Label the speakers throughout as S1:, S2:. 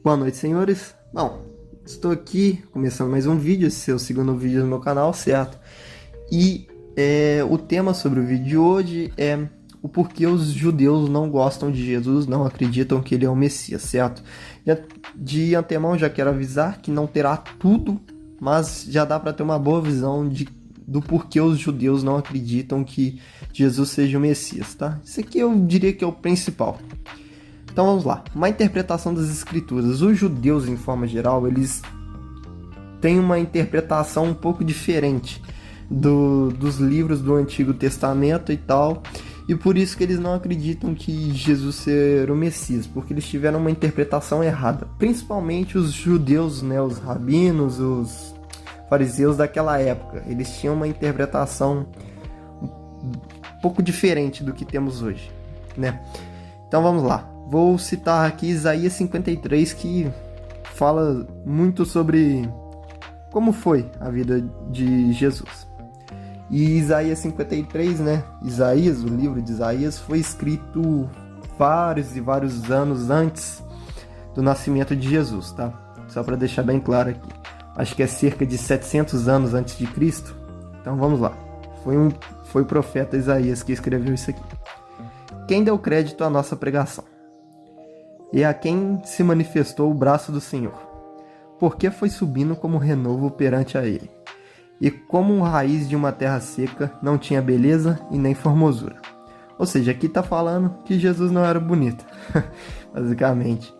S1: Boa noite, senhores. Bom, estou aqui começando mais um vídeo, esse é o segundo vídeo do meu canal, certo? E o tema sobre o vídeo de hoje é o porquê os judeus não gostam de Jesus, não acreditam que ele é o Messias, certo? De antemão já quero avisar que não terá tudo, mas já dá para ter uma boa visão do porquê os judeus não acreditam que Jesus seja o Messias, tá? Isso aqui eu diria que é o principal. Então vamos lá, uma interpretação das escrituras. Os judeus, em forma geral, eles têm uma interpretação um pouco diferente dos livros do Antigo Testamento e tal, e por isso que eles não acreditam que Jesus seja o Messias, porque eles tiveram uma interpretação errada. Principalmente os judeus, né, os rabinos, os fariseus daquela época, eles tinham uma interpretação um pouco diferente do que temos hoje, né? Então vamos lá. Vou citar aqui Isaías 53, que fala muito sobre como foi a vida de Jesus. E Isaías 53, né? Isaías, o livro de Isaías, foi escrito vários e vários anos antes do nascimento de Jesus, tá? Só para deixar bem claro aqui. Acho que é cerca de 700 anos antes de Cristo. Então vamos lá. Foi o profeta Isaías que escreveu isso aqui. Quem deu crédito à nossa pregação? E a quem se manifestou o braço do Senhor? Porque foi subindo como renovo perante a ele. E como raiz de uma terra seca, não tinha beleza e nem formosura. Ou seja, aqui está falando que Jesus não era bonito, basicamente.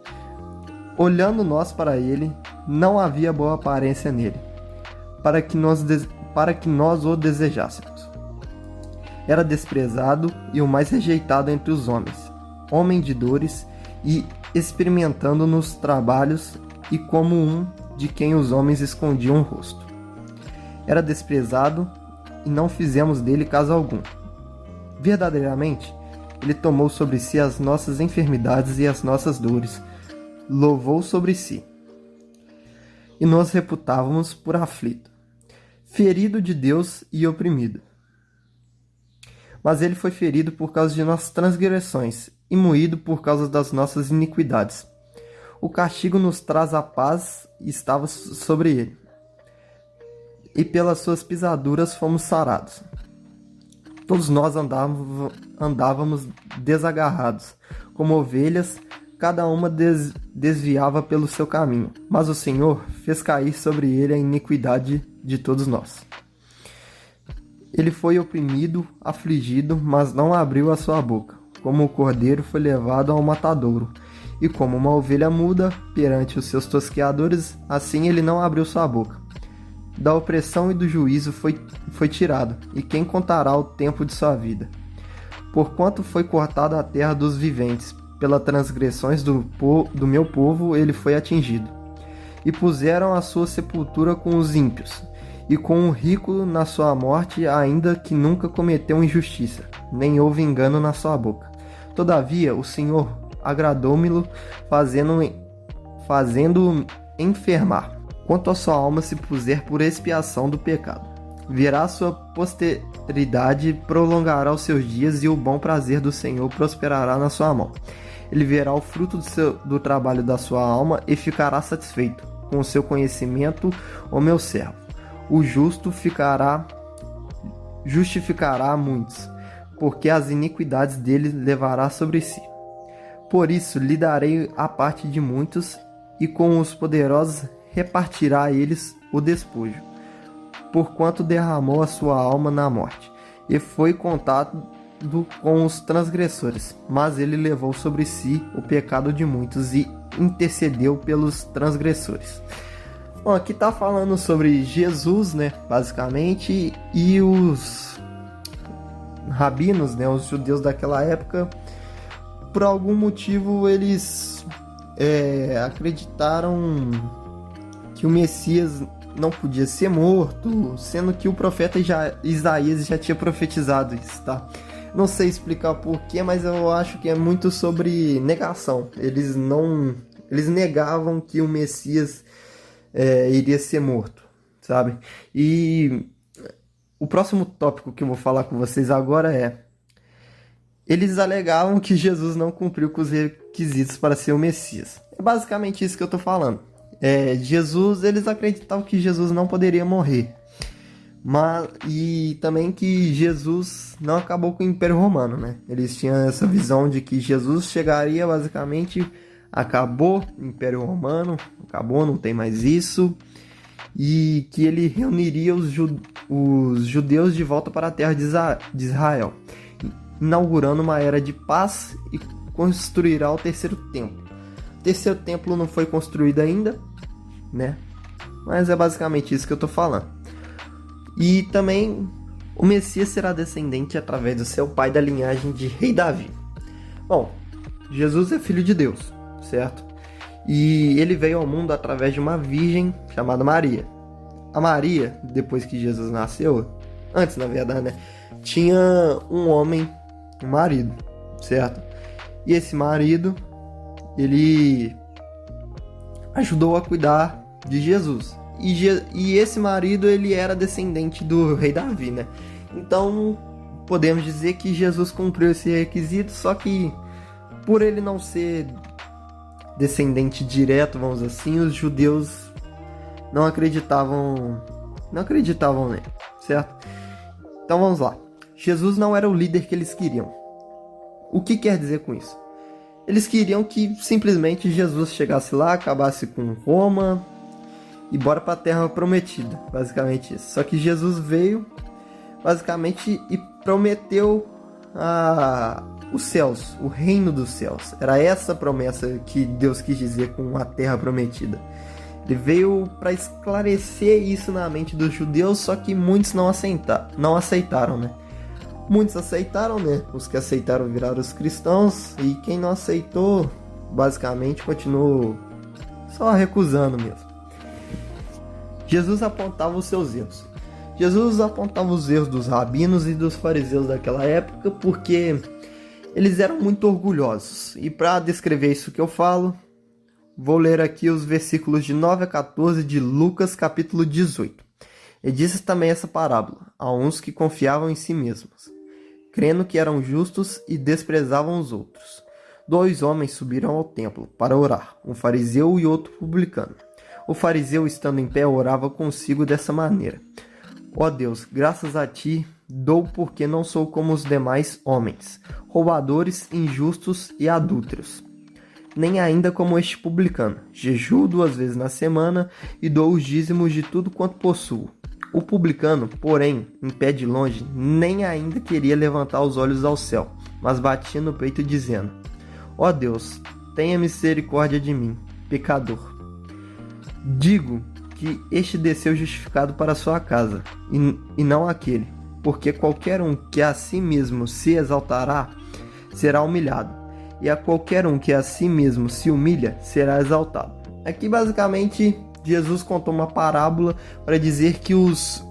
S1: Olhando nós para ele, não havia boa aparência nele, para que nós o desejássemos. Era desprezado e o mais rejeitado entre os homens, homem de dores e experimentando nos trabalhos e como um de quem os homens escondiam o rosto. Era desprezado e não fizemos dele caso algum. Verdadeiramente, ele tomou sobre si as nossas enfermidades e as nossas dores, louvou sobre si. E nós reputávamos por aflito, ferido de Deus e oprimido. Mas ele foi ferido por causa de nossas transgressões e moído por causa das nossas iniquidades. O castigo nos traz a paz e estava sobre ele. E pelas suas pisaduras fomos sarados. Todos nós andávamos desagarrados, como ovelhas, cada uma desviava pelo seu caminho. Mas o Senhor fez cair sobre ele a iniquidade de todos nós. Ele foi oprimido, afligido, mas não abriu a sua boca. Como o cordeiro foi levado ao matadouro, e como uma ovelha muda perante os seus tosqueadores, assim ele não abriu sua boca. Da opressão e do juízo foi tirado, e quem contará o tempo de sua vida? Porquanto foi cortada a terra dos viventes, pelas transgressões do meu povo ele foi atingido. E puseram a sua sepultura com os ímpios, e com o rico na sua morte, ainda que nunca cometeu injustiça, nem houve engano na sua boca. Todavia, o Senhor agradou-me-lo, fazendo-o enfermar. Quanto a sua alma se puser por expiação do pecado, verá sua posteridade, prolongará os seus dias, e o bom prazer do Senhor prosperará na sua mão. Ele verá o fruto do trabalho da sua alma e ficará satisfeito. Com o seu conhecimento, o meu servo. O justo justificará a muitos, porque as iniquidades dele levará sobre si. Por isso lhe darei a parte de muitos, e com os poderosos repartirá a eles o despojo, porquanto derramou a sua alma na morte, e foi contado com os transgressores, mas ele levou sobre si o pecado de muitos e intercedeu pelos transgressores. Bom, aqui está falando sobre Jesus, né, basicamente, e os rabinos, né, os judeus daquela época, por algum motivo eles acreditaram que o Messias não podia ser morto, sendo que o profeta Isaías já tinha profetizado isso, tá? Não sei explicar porquê, mas eu acho que é muito sobre negação. Eles negavam que o Messias iria ser morto, sabe? E o próximo tópico que eu vou falar com vocês agora é: eles alegavam que Jesus não cumpriu com os requisitos para ser o Messias. É basicamente isso que eu tô falando. Jesus, eles acreditavam que Jesus não poderia morrer. E também que Jesus não acabou com o Império Romano, né? Eles tinham essa visão de que Jesus chegaria, basicamente, acabou o Império Romano, acabou, não tem mais isso, e que ele reuniria os judeus de volta para a terra de Israel, inaugurando uma era de paz e construirá o terceiro templo. O terceiro templo não foi construído ainda, né? Mas é basicamente isso que eu tô falando. E também o Messias será descendente através do seu pai da linhagem de rei Davi. Bom, Jesus é filho de Deus, certo? E ele veio ao mundo através de uma virgem chamada Maria. A Maria, depois que Jesus nasceu, antes na verdade, né, tinha um homem, um marido, certo? E esse marido, ele ajudou a cuidar de Jesus. E esse marido, ele era descendente do rei Davi, né? Então, podemos dizer que Jesus cumpriu esse requisito, só que por ele não ser descendente direto, vamos dizer assim, os judeus não acreditavam nele, certo? Então vamos lá. Jesus não era o líder que eles queriam. O que quer dizer com isso? Eles queriam que simplesmente Jesus chegasse lá, acabasse com Roma e bora para a Terra Prometida, basicamente isso. Só que Jesus veio, basicamente, e prometeu os céus, o reino dos céus. Era essa promessa que Deus quis dizer com a Terra Prometida. Ele veio para esclarecer isso na mente dos judeus, só que muitos não aceitaram, né? Muitos aceitaram, né? Os que aceitaram viraram os cristãos, e quem não aceitou, basicamente, continuou só recusando mesmo. Jesus apontava os seus erros. Jesus apontava os erros dos rabinos e dos fariseus daquela época porque eles eram muito orgulhosos. E para descrever isso que eu falo, vou ler aqui os versículos de 9 a 14 de Lucas capítulo 18. E disse também essa parábola a uns que confiavam em si mesmos, crendo que eram justos e desprezavam os outros. 2 homens subiram ao templo para orar, um fariseu e outro publicano. O fariseu, estando em pé, orava consigo dessa maneira: Ó Deus, graças a ti dou, porque não sou como os demais homens, roubadores, injustos e adúlteros, nem ainda como este publicano. Jejuo 2 vezes na semana e dou os dízimos de tudo quanto possuo. O publicano, porém, em pé de longe, nem ainda queria levantar os olhos ao céu, mas batia no peito dizendo: Ó Deus, tenha misericórdia de mim, pecador. Digo que este desceu justificado para sua casa, e não aquele, porque qualquer um que a si mesmo se exaltará, será humilhado, e a qualquer um que a si mesmo se humilha, será exaltado. Aqui basicamente Jesus contou uma parábola para dizer que os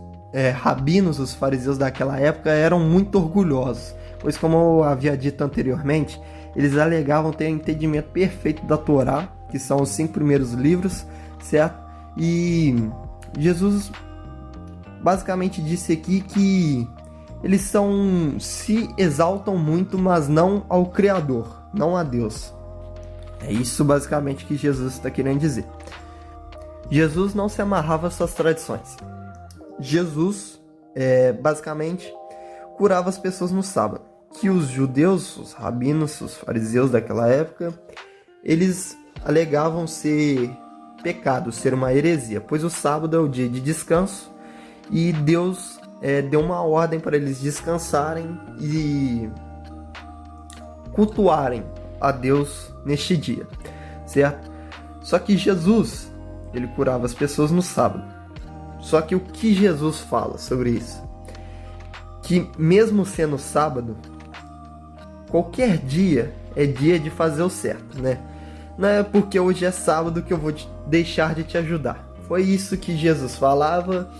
S1: rabinos, os fariseus daquela época, eram muito orgulhosos, pois, como eu havia dito anteriormente, eles alegavam ter entendimento perfeito da Torá, que são os 5 primeiros livros, certo? E Jesus basicamente disse aqui que eles se exaltam muito, mas não ao Criador, não a Deus. É isso basicamente que Jesus está querendo dizer. Jesus não se amarrava às suas tradições. Jesus basicamente curava as pessoas no sábado, que os judeus, os rabinos, os fariseus daquela época, eles alegavam ser pecado, ser uma heresia, pois o sábado é o dia de descanso e Deus deu uma ordem para eles descansarem e cultuarem a Deus neste dia, certo? Só que Jesus, ele curava as pessoas no sábado. Só que o que Jesus fala sobre isso? Que mesmo sendo sábado, qualquer dia é dia de fazer o certo, né? Não é porque hoje é sábado que eu vou deixar de te ajudar. Foi isso que Jesus falava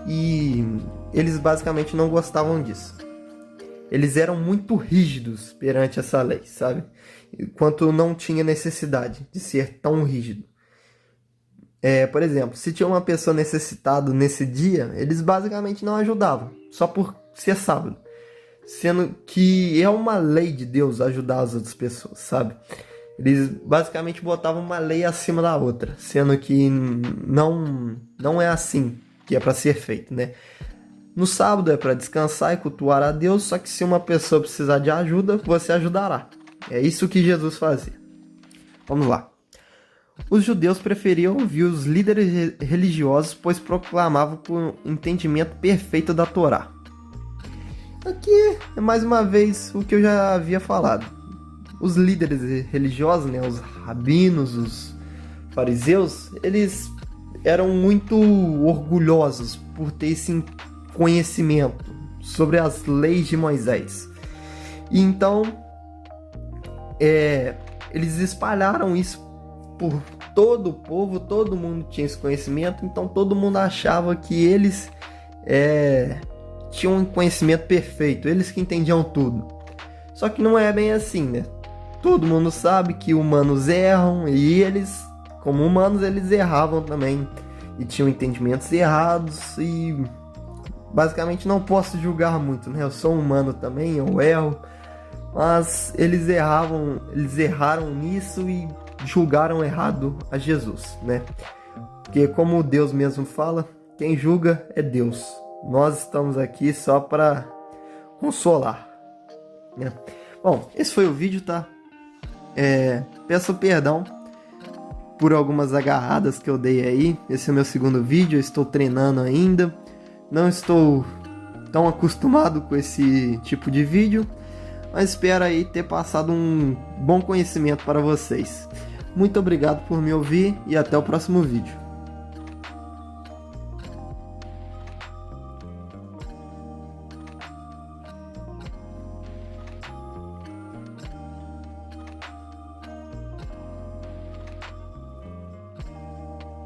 S1: e eles basicamente não gostavam disso. Eles eram muito rígidos perante essa lei, sabe? Enquanto não tinha necessidade de ser tão rígido. Por exemplo, se tinha uma pessoa necessitada nesse dia, eles basicamente não ajudavam, só por ser sábado. Sendo que é uma lei de Deus ajudar as outras pessoas, sabe? Eles basicamente botavam uma lei acima da outra, sendo que não é assim que é para ser feito, né? No sábado é para descansar e cultuar a Deus, só que se uma pessoa precisar de ajuda, você ajudará. É isso que Jesus fazia. Vamos lá. Os judeus preferiam ouvir os líderes religiosos, pois proclamavam por um entendimento perfeito da Torá. Aqui é mais uma vez o que eu já havia falado. Os líderes religiosos, né, os rabinos, os fariseus, eles eram muito orgulhosos por ter esse conhecimento sobre as leis de Moisés. E então, eles espalharam isso por todo o povo, todo mundo tinha esse conhecimento, então todo mundo achava que eles tinham um conhecimento perfeito, eles que entendiam tudo. Só que não é bem assim, né? Todo mundo sabe que humanos erram e eles, como humanos, eles erravam também e tinham entendimentos errados e basicamente não posso julgar muito, né? Eu sou humano também, eu erro, mas eles erraram nisso e julgaram errado a Jesus, né? Porque como Deus mesmo fala, quem julga é Deus. Nós estamos aqui só para consolar, né? Bom, esse foi o vídeo, tá? Peço perdão por algumas agarradas que eu dei aí. Esse é o meu segundo vídeo, eu estou treinando ainda. Não estou tão acostumado com esse tipo de vídeo, mas espero aí ter passado um bom conhecimento para vocês. Muito obrigado por me ouvir e até o próximo vídeo.